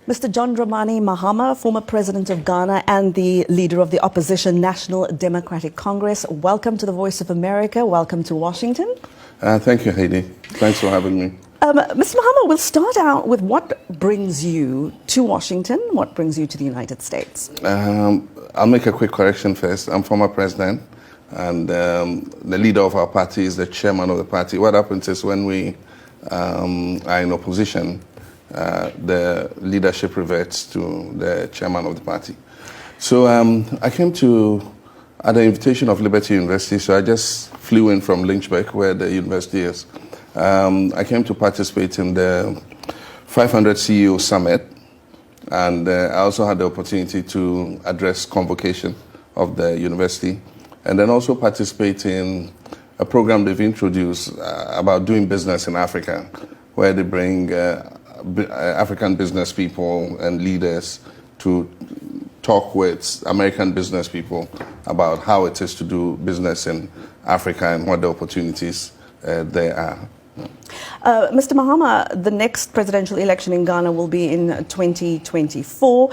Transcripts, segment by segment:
Mr. John Dramani Mahama, former president of Ghana and the leader of the opposition National Democratic Congress, welcome to the Voice of America. Welcome to Washington. Thank you, Heidi. Thanks for having me. Mr. Mahama, we'll start out with what brings you to Washington, what brings you to the United States? I'll make a quick correction first. I'm former president, and the leader of our party is the chairman of the party. What happens is when we are in opposition, the leadership reverts to the chairman of the party. So I came at the invitation of Liberty University, so I just flew in from Lynchburg, where the university is. I came to participate in the 500 CEO Summit, and I also had the opportunity to address convocation of the university, and then also participate in a program they've introduced about doing business in Africa, where they bring African business people and leaders to talk with American business people about how it is to do business in Africa and what the opportunities there are. Mr. Mahama, the next presidential election in Ghana will be in 2024.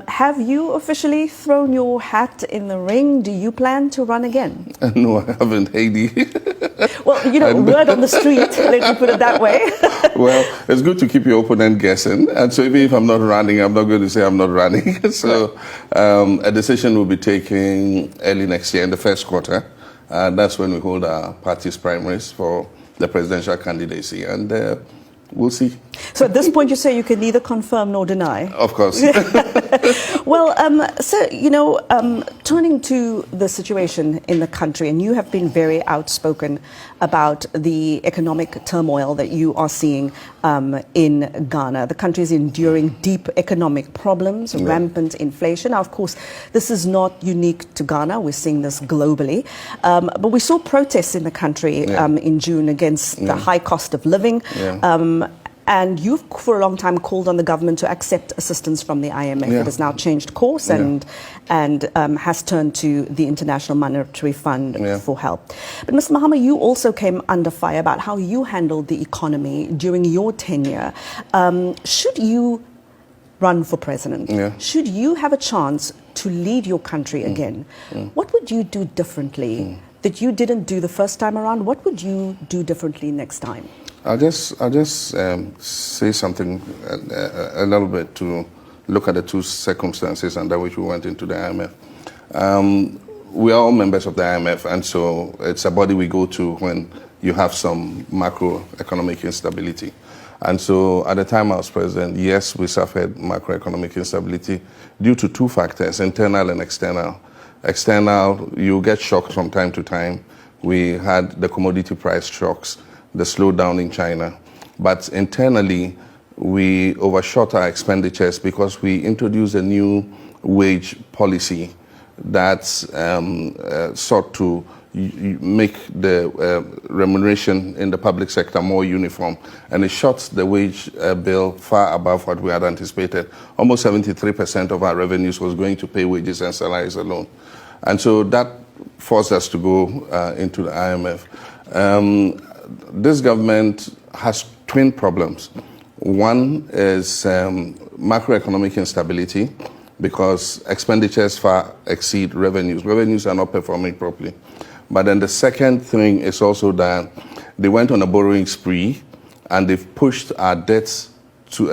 Have you officially thrown your hat in the ring? Do you plan to run again? No, I haven't, Heidi. Well, word on the street, let me put it that way. Well, it's good to keep your opponent guessing. And so even if I'm not running, I'm not going to say I'm not running. So a decision will be taken early next year in the first quarter. That's when we hold our party's primaries for the presidential candidacy, and we'll see. So at this point, you say you can neither confirm nor deny? Of course. Well, turning to the situation in the country, and you have been very outspoken about the economic turmoil that you are seeing in Ghana. The country is enduring deep economic problems, rampant inflation. Now, of course, this is not unique to Ghana. We're seeing this globally. But we saw protests in the country in June against the high cost of living. And you've, for a long time, called on the government to accept assistance from the IMF. It has now changed course and has turned to the International Monetary Fund for help. But Mr. Mahama, you also came under fire about how you handled the economy during your tenure. Should you run for president, should you have a chance to lead your country again, what would you do differently that you didn't do the first time around? What would you do differently next time? I'll just say something a little bit to look at the two circumstances under which we went into the IMF. We are all members of the IMF, and so it's a body we go to when you have some macroeconomic instability. And so at the time I was president, yes, we suffered macroeconomic instability due to two factors, internal and external. External, you get shocked from time to time. We had the commodity price shocks, the slowdown in China. But internally, we overshot our expenditures because we introduced a new wage policy that sought to make the remuneration in the public sector more uniform. And it shot the wage bill far above what we had anticipated. Almost 73% of our revenues was going to pay wages and salaries alone. And so that forced us to go into the IMF. This government has twin problems. One is macroeconomic instability because expenditures far exceed revenues. Revenues are not performing properly. But then the second thing is also that they went on a borrowing spree and they've pushed our debts to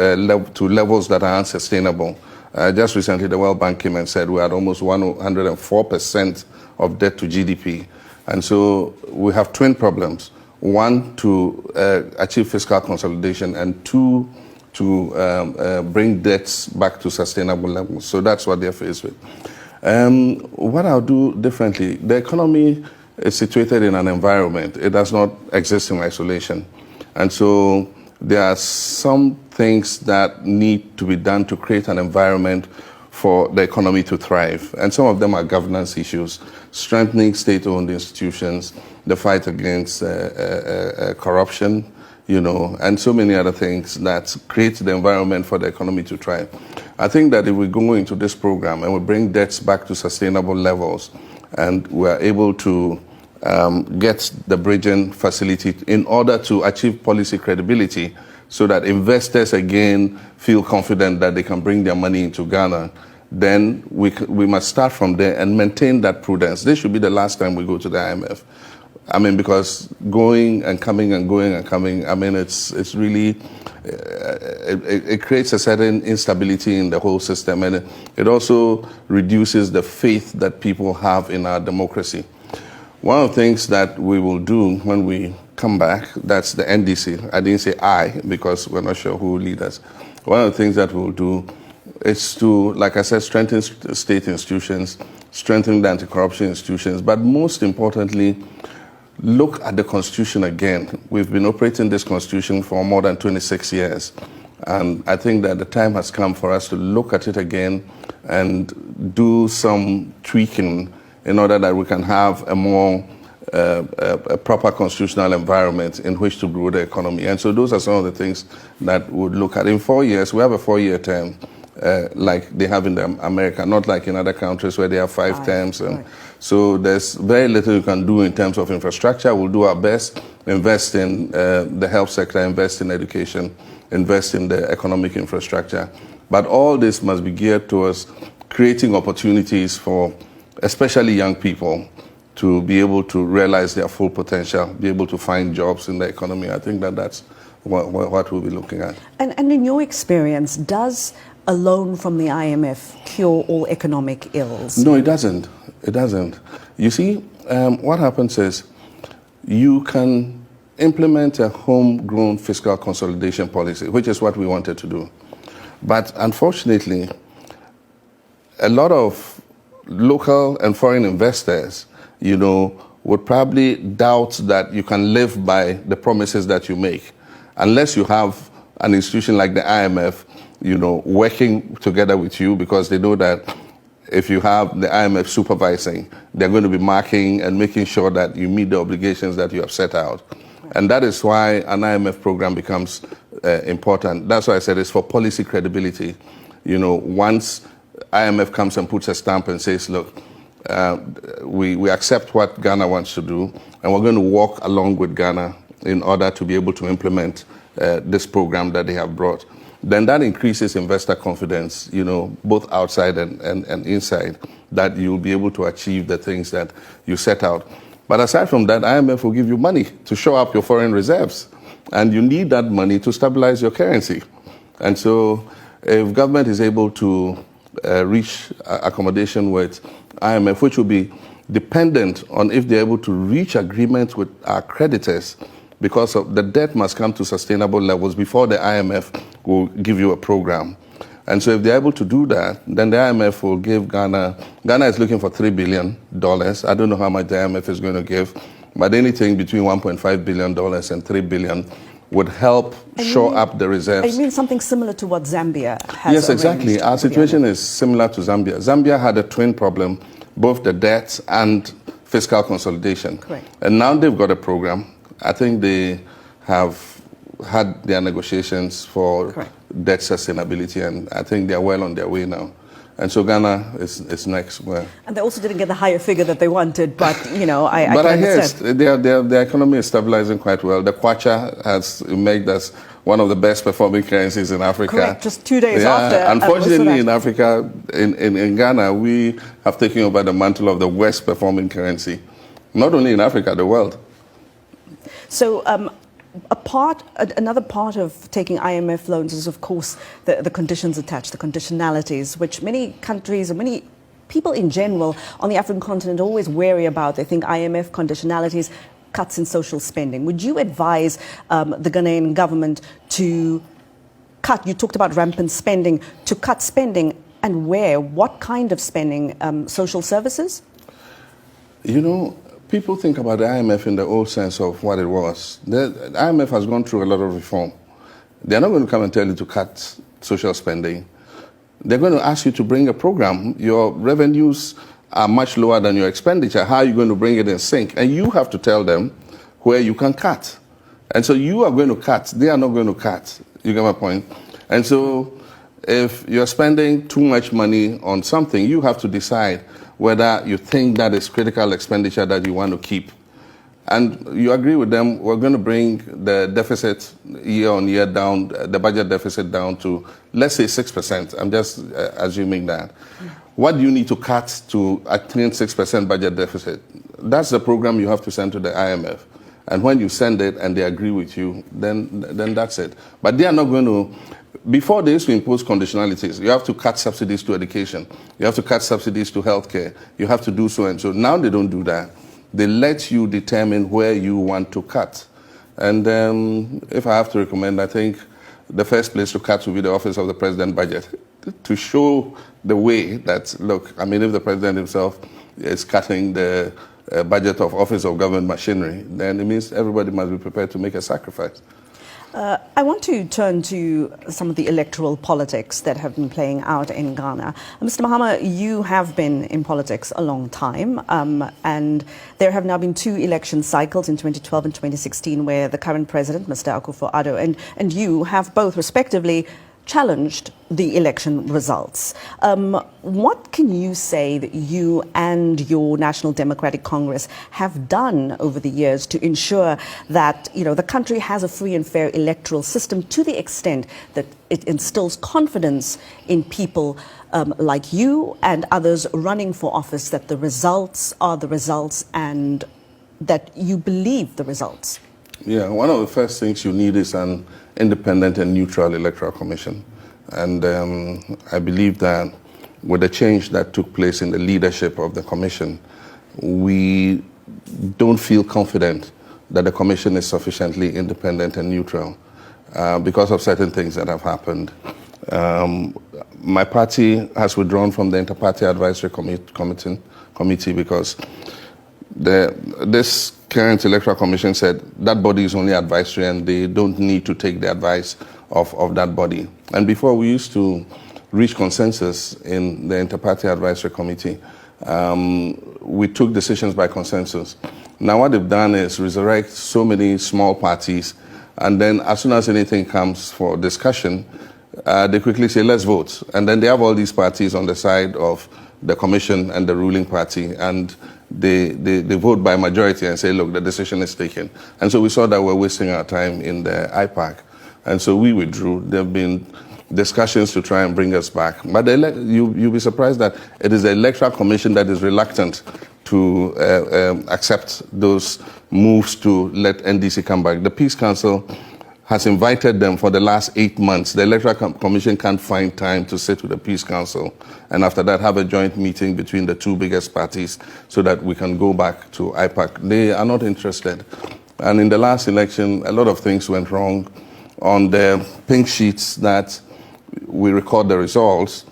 levels that are unsustainable. Just recently, the World Bank came and said we had almost 104% of debt to GDP. And so we have twin problems. One, to achieve fiscal consolidation, and two, to bring debts back to sustainable levels. So that's what they're faced with. What I'll do differently, the economy is situated in an environment. It does not exist in isolation. And so there are some things that need to be done to create an environment for the economy to thrive. And some of them are governance issues, strengthening state-owned institutions, the fight against corruption, and so many other things that create the environment for the economy to thrive. I think that if we go into this program and we bring debts back to sustainable levels and we're able to get the bridging facility in order to achieve policy credibility, so that investors again feel confident that they can bring their money into Ghana, then we must start from there and maintain that prudence. This should be the last time we go to the IMF. I mean, because going and coming and going and coming, I mean, it's really, it creates a certain instability in the whole system, and it also reduces the faith that people have in our democracy. One of the things that we will do when we come back, that's the NDC. I didn't say I, because we're not sure who will lead us. One of the things that we'll do is to, like I said, strengthen state institutions, strengthen the anti-corruption institutions, but most importantly, look at the Constitution again. We've been operating this Constitution for more than 26 years. And I think that the time has come for us to look at it again and do some tweaking in order that we can have a more a proper constitutional environment in which to grow the economy. And so those are some of the things that we'll look at. In 4 years, we have a 4-year term. Like they have in America, not like in other countries where they have 5 terms. And so there's very little you can do in terms of infrastructure. We'll do our best, invest in the health sector, invest in education, invest in the economic infrastructure. But all this must be geared towards creating opportunities for especially young people to be able to realize their full potential, be able to find jobs in the economy. I think that that's what we'll be looking at. And in your experience, does a loan from the IMF cure all economic ills? No, it doesn't. It doesn't. You see, what happens is you can implement a homegrown fiscal consolidation policy, which is what we wanted to do. But unfortunately, a lot of local and foreign investors, would probably doubt that you can live by the promises that you make, unless you have an institution like the IMF, working together with you, because they know that if you have the IMF supervising, they're going to be marking and making sure that you meet the obligations that you have set out. And that is why an IMF program becomes important. That's why I said it's for policy credibility. Once IMF comes and puts a stamp and says, look, we accept what Ghana wants to do, and we're going to walk along with Ghana in order to be able to implement this program that they have brought, then that increases investor confidence, both outside and inside, that you'll be able to achieve the things that you set out. But aside from that, IMF will give you money to show up your foreign reserves, and you need that money to stabilize your currency. And so if government is able to reach accommodation with IMF, which will be dependent on if they're able to reach agreement with our creditors, because of the debt must come to sustainable levels before the IMF will give you a program. And so if they're able to do that, then the IMF will give Ghana is looking for $3 billion. I don't know how much the IMF is going to give, but anything between $1.5 billion and $3 billion would help shore up the reserves. I mean something similar to what Zambia has. Yes, exactly. Our situation is similar to Zambia. Zambia had a twin problem, both the debt and fiscal consolidation. Correct. And now they've got a program. I think they have had their negotiations for debt sustainability, and I think they're well on their way now. And so Ghana is next. And they also didn't get the higher figure that they wanted, but I but can I guess understand. their economy is stabilizing quite well. The kwacha has emerged as one of the best performing currencies in Africa. Correct, just 2 days after. Unfortunately, in Africa, in Ghana, we have taken over the mantle of the worst performing currency, not only in Africa, the world. So another part of taking IMF loans is, of course, the conditions attached, the conditionalities, which many countries and many people in general on the African continent are always wary about. They think IMF conditionalities, cuts in social spending. Would you advise the Ghanaian government to cut, you talked about rampant spending, to cut spending, and where? What kind of spending? Social services? People think about the IMF in the old sense of what it was. The IMF has gone through a lot of reform. They're not going to come and tell you to cut social spending. They're going to ask you to bring a program. Your revenues are much lower than your expenditure. How are you going to bring it in sync? And you have to tell them where you can cut. And so you are going to cut. They are not going to cut. You get my point? And so if you're spending too much money on something, you have to decide whether you think that is critical expenditure that you want to keep. And you agree with them, we're going to bring the deficit year on year down, the budget deficit down to, let's say, 6%. I'm just assuming that. What do you need to cut to attain 6% budget deficit? That's the program you have to send to the IMF. And when you send it and they agree with you, then that's it. But they are not going to, before they used to impose conditionalities, you have to cut subsidies to education. You have to cut subsidies to healthcare. You have to do so and so. Now they don't do that. They let you determine where you want to cut. And if I have to recommend, I think the first place to cut would be the Office of the President budget, to show the way that, look, I mean, if the President himself is cutting the budget of Office of Government Machinery, then it means everybody must be prepared to make a sacrifice. I want to turn to some of the electoral politics that have been playing out in Ghana. Mr. Mahama, you have been in politics a long time, and there have now been 2 election cycles in 2012 and 2016 where the current president, Mr. Akufo-Addo, and you have both respectively challenged the election results. What can you say that you and your National Democratic Congress have done over the years to ensure that, you know, the country has a free and fair electoral system to the extent that it instills confidence in people like you and others running for office, that the results are the results and that you believe the results? Yeah, one of the first things you need is an independent and neutral electoral commission. And I believe that with the change that took place in the leadership of the commission, we don't feel confident that the commission is sufficiently independent and neutral because of certain things that have happened. My party has withdrawn from the Inter-Party Advisory Committee because this current electoral commission said that body is only advisory and they don't need to take the advice of that body. And before, we used to reach consensus in the Inter-Party Advisory Committee. We took decisions by consensus. Now what they've done is resurrect so many small parties, and then as soon as anything comes for discussion, they quickly say, let's vote. And then they have all these parties on the side of the commission and the ruling party, and they vote by majority and say, look, the decision is taken. And so we saw that we're wasting our time in the IPAC. And so we withdrew. There have been discussions to try and bring us back. But you'll be surprised that it is the Electoral Commission that is reluctant to accept those moves to let NDC come back. The Peace Council has invited them for the last 8 months. The Electoral Commission can't find time to sit with the Peace Council and after that have a joint meeting between the 2 biggest parties so that we can go back to IPAC. They are not interested. And in the last election, a lot of things went wrong. On the pink sheets that we record the results,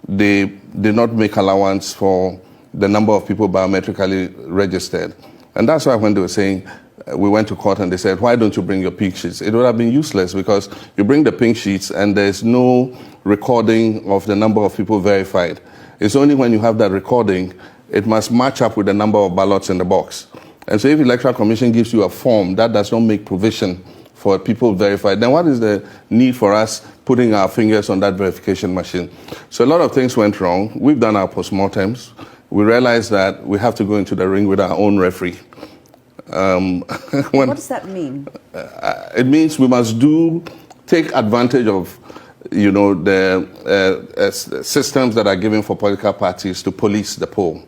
they did not make allowance for the number of people biometrically registered. And that's why when they were saying, we went to court and they said, why don't you bring your pink sheets? It would have been useless because you bring the pink sheets and there's no recording of the number of people verified. It's only when you have that recording, it must match up with the number of ballots in the box. And so if the Electoral Commission gives you a form that does not make provision for people verified, then what is the need for us putting our fingers on that verification machine? So a lot of things went wrong. We've done our postmortems. We realized that we have to go into the ring with our own referee. What does that mean? It means we must take advantage of, you know, the systems that are given for political parties to police the poll.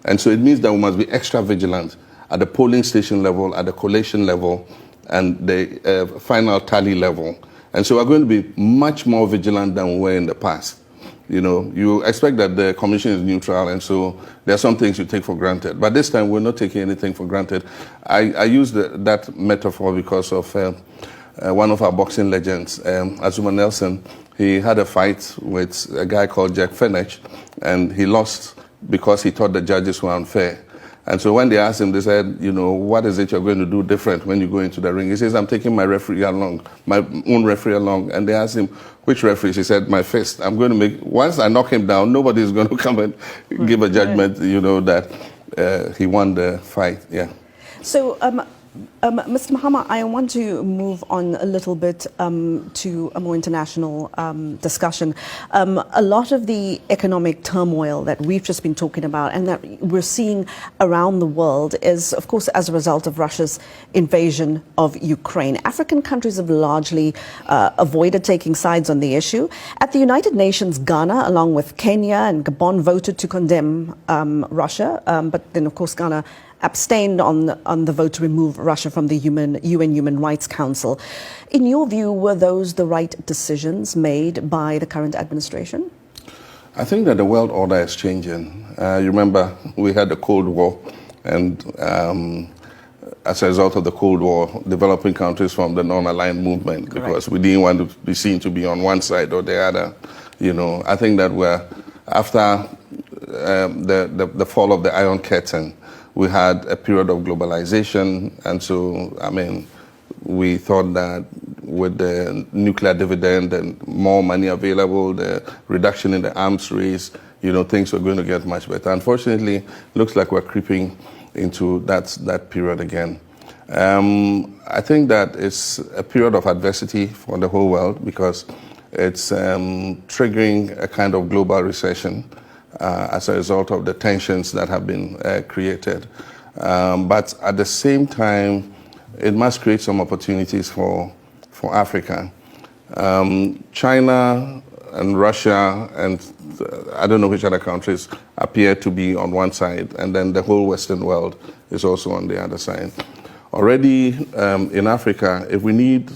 And so it means that we must be extra vigilant at the polling station level, at the collation level, and the final tally level. And so we're going to be much more vigilant than we were in the past. You know, you expect that the commission is neutral, and so there are some things you take for granted. But this time, we're not taking anything for granted. I use that metaphor because of one of our boxing legends, Azuma Nelson. He had a fight with a guy called Jack Fenech, and he lost because he thought the judges were unfair. And so when they asked him, they said, you know, what is it you're going to do different when you go into the ring? He says, I'm taking my referee along, my own referee along. And they asked him, which referee? He said, my fist. I'm going to make, once I knock him down, nobody's going to come and give a judgment, you know, that he won the fight. Yeah. So Mr. Mahama, I want to move on a little bit to a more international discussion. A lot of the economic turmoil that we've just been talking about and that we're seeing around the world is, of course, as a result of Russia's invasion of Ukraine. African countries have largely avoided taking sides on the issue. At the United Nations, Ghana, along with Kenya and Gabon, voted to condemn Russia, but then, of course, Ghana abstained on the vote to remove Russia from the UN Human Rights Council. In your view, were those the right decisions made by the current administration? I think that the world order is changing. You remember we had the Cold War, and as a result of the Cold War, developing countries formed the non-aligned movement. Correct. Because we didn't want to be seen to be on one side or the other. You know, I think that we're after the fall of the Iron Curtain, we had a period of globalization, and so, I mean, we thought that with the nuclear dividend and more money available, the reduction in the arms race, you know, things were going to get much better. Unfortunately, it looks like we're creeping into that period again. I think that it's a period of adversity for the whole world because it's triggering a kind of global recession. As a result of the tensions that have been created. But at the same time, it must create some opportunities for Africa. China and Russia and I don't know which other countries appear to be on one side, and then the whole Western world is also on the other side. Already in Africa, if we need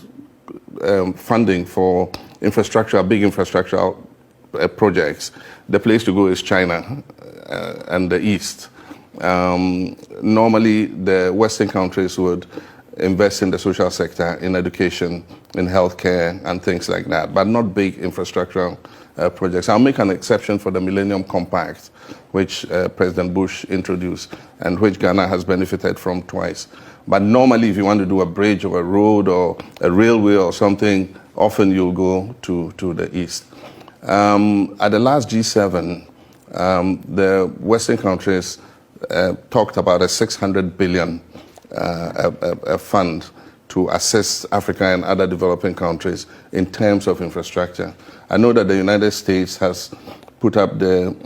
funding for infrastructure, big infrastructure projects, the place to go is China and the East. Normally, the Western countries would invest in the social sector, in education, in healthcare, and things like that, but not big infrastructural projects. I'll make an exception for the Millennium Compact, which President Bush introduced and which Ghana has benefited from twice. But normally, if you want to do a bridge or a road or a railway or something, often you'll go to the East. At the last G7, the Western countries talked about a 600 billion a fund to assist Africa and other developing countries in terms of infrastructure. I know that the United States has put up the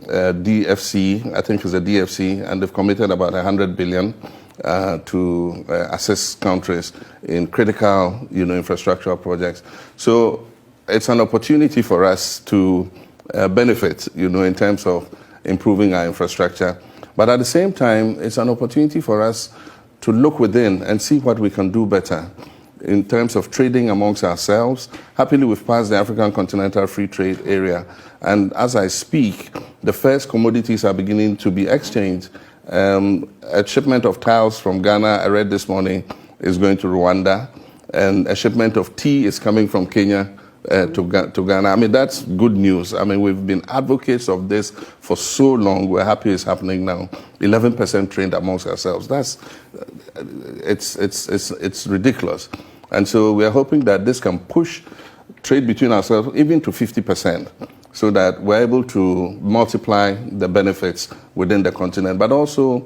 DFC, I think it's the DFC, and they've committed about 100 billion to assist countries in critical, infrastructural projects. So it's an opportunity for us to benefit, in terms of improving our infrastructure. But at the same time, it's an opportunity for us to look within and see what we can do better in terms of trading amongst ourselves. Happily, we've passed the African Continental Free Trade Area. And as I speak, the first commodities are beginning to be exchanged. A shipment of tiles from Ghana, I read this morning, is going to Rwanda. And a shipment of tea is coming from Kenya to Ghana. I mean, that's good news. I mean, we've been advocates of this for so long. We're happy it's happening now. 11% trade amongst ourselves. It's ridiculous. And so we're hoping that this can push trade between ourselves even to 50%, so that we're able to multiply the benefits within the continent, but also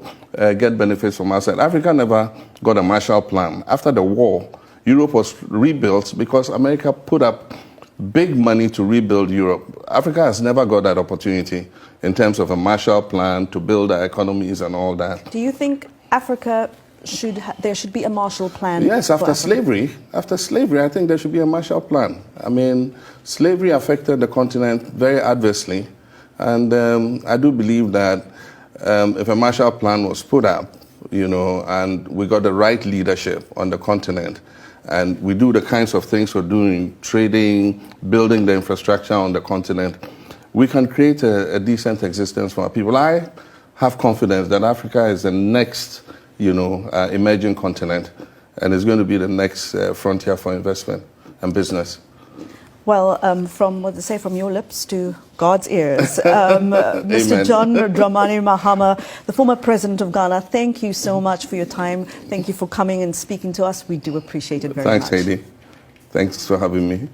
get benefits from outside. Africa never got a Marshall Plan. After the war, Europe was rebuilt because America put up big money to rebuild Europe. Africa has never got that opportunity in terms of a Marshall Plan to build our economies and all that. Do you think Africa there should be a Marshall Plan? Yes, after slavery, I think there should be a Marshall Plan. I mean, slavery affected the continent very adversely, and I do believe that if a Marshall Plan was put up, and we got the right leadership on the continent, and we do the kinds of things we're doing, trading, building the infrastructure on the continent, we can create a decent existence for our people. I have confidence that Africa is the next, emerging continent, and it's going to be the next frontier for investment and business. Well, from what they say, from your lips to God's ears. Mr. John Dramani Mahama, the former president of Ghana, thank you so much for your time. Thank you for coming and speaking to us. We do appreciate it very much. Thanks, Heidi. Thanks for having me.